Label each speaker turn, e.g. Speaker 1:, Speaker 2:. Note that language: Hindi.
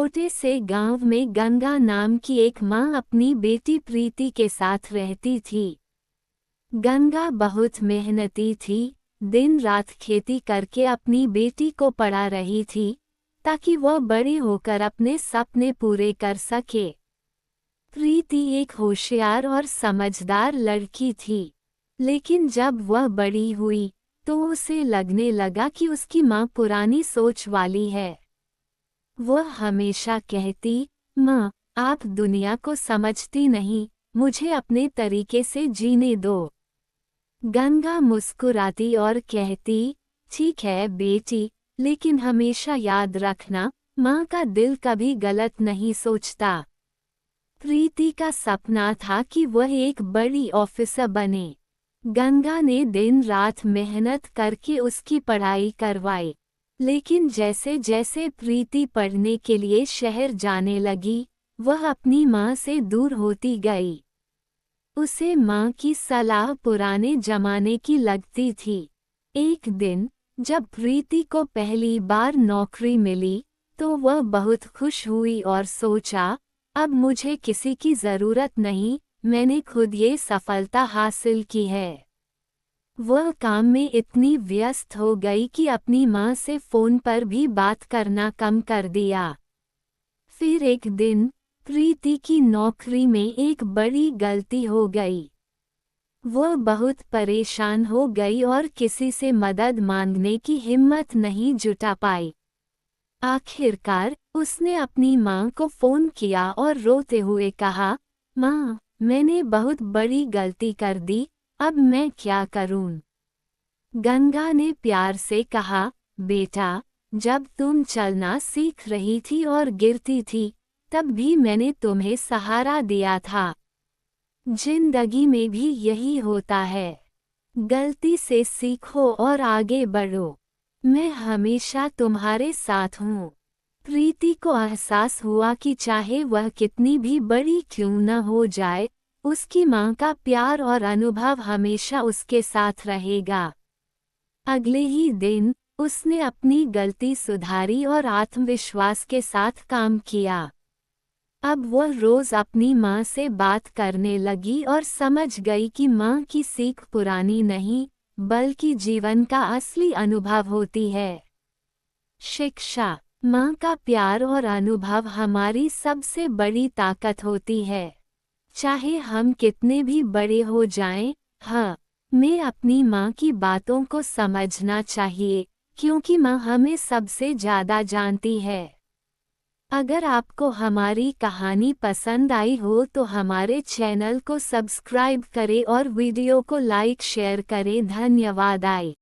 Speaker 1: छोटे से गांव में गंगा नाम की एक माँ अपनी बेटी प्रीति के साथ रहती थी। गंगा बहुत मेहनती थी, दिन रात खेती करके अपनी बेटी को पढ़ा रही थी ताकि वह बड़ी होकर अपने सपने पूरे कर सके। प्रीति एक होशियार और समझदार लड़की थी, लेकिन जब वह बड़ी हुई तो उसे लगने लगा कि उसकी माँ पुरानी सोच वाली है। वह हमेशा कहती, माँ, आप दुनिया को समझती नहीं, मुझे अपने तरीके से जीने दो। गंगा मुस्कुराती और कहती, ठीक है बेटी, लेकिन हमेशा याद रखना, माँ का दिल कभी गलत नहीं सोचता। प्रीति का सपना था कि वह एक बड़ी ऑफिसर बने। गंगा ने दिन रात मेहनत करके उसकी पढ़ाई करवाई, लेकिन जैसे जैसे प्रीति पढ़ने के लिए शहर जाने लगी, वह अपनी माँ से दूर होती गई। उसे माँ की सलाह पुराने जमाने की लगती थी। एक दिन जब प्रीति को पहली बार नौकरी मिली तो वह बहुत खुश हुई और सोचा, अब मुझे किसी की ज़रूरत नहीं, मैंने खुद ये सफलता हासिल की है। वह काम में इतनी व्यस्त हो गई कि अपनी माँ से फ़ोन पर भी बात करना कम कर दिया। फिर एक दिन प्रीति की नौकरी में एक बड़ी गलती हो गई। वह बहुत परेशान हो गई और किसी से मदद मांगने की हिम्मत नहीं जुटा पाई। आखिरकार उसने अपनी माँ को फ़ोन किया और रोते हुए कहा, माँ, मैंने बहुत बड़ी गलती कर दी, अब मैं क्या करूँ? गंगा ने प्यार से कहा, बेटा, जब तुम चलना सीख रही थी और गिरती थी, तब भी मैंने तुम्हें सहारा दिया था। जिंदगी में भी यही होता है। गलती से सीखो और आगे बढ़ो। मैं हमेशा तुम्हारे साथ हूँ। प्रीति को एहसास हुआ कि चाहे वह कितनी भी बड़ी क्यों न हो जाए, उसकी माँ का प्यार और अनुभव हमेशा उसके साथ रहेगा। अगले ही दिन उसने अपनी गलती सुधारी और आत्मविश्वास के साथ काम किया। अब वह रोज अपनी माँ से बात करने लगी और समझ गई कि माँ की सीख पुरानी नहीं, बल्कि जीवन का असली अनुभव होती है। शिक्षा, माँ का प्यार और अनुभव हमारी सबसे बड़ी ताकत होती है। चाहे हम कितने भी बड़े हो जाएं, हमें अपनी माँ की बातों को समझना चाहिए, क्योंकि माँ हमें सबसे ज़्यादा जानती है। अगर आपको हमारी कहानी पसंद आई हो तो हमारे चैनल को सब्सक्राइब करें और वीडियो को लाइक शेयर करें। धन्यवाद।